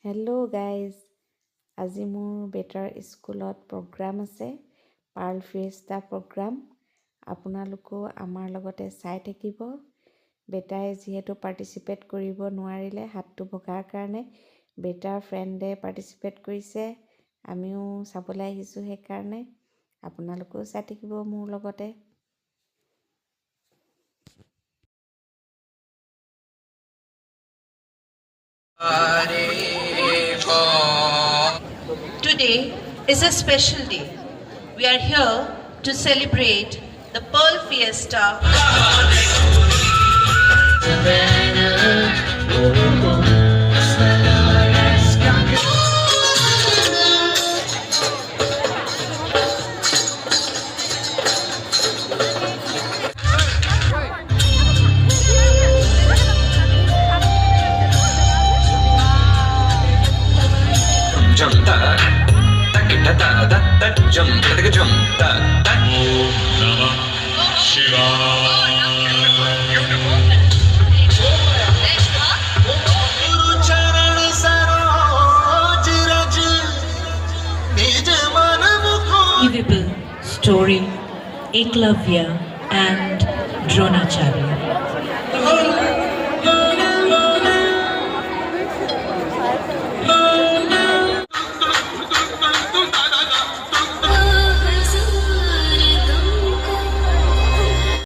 Hello' guys, আজি মোৰ batter স্কুলত প্ৰগ্ৰাম আছে, পাৰ্ল ফিয়েষ্টা প্ৰগ্ৰাম। আপোনালোকেও আমাৰ লগতে চাই থাকিব। বেটাই যিহেতু পাৰ্টিচিপেট কৰিব নোৱাৰিলে হাতটো ভগাৰ কাৰণে, বেটাৰ ফ্ৰেণ্ডে পাৰ্টিচিপেট কৰিছে, আমিও চাবলৈ আহিছোঁ। সেইকাৰণে আপোনালোকেও চাই থাকিব মোৰ লগতে। Today is a special day. We are here to celebrate the Pearl Fiesta. Jump da da da da da da jump da jump da da. Namah Shivaya. Guru charan saroj raj nij man mukh. Evil story Eklavya and Dronacharya.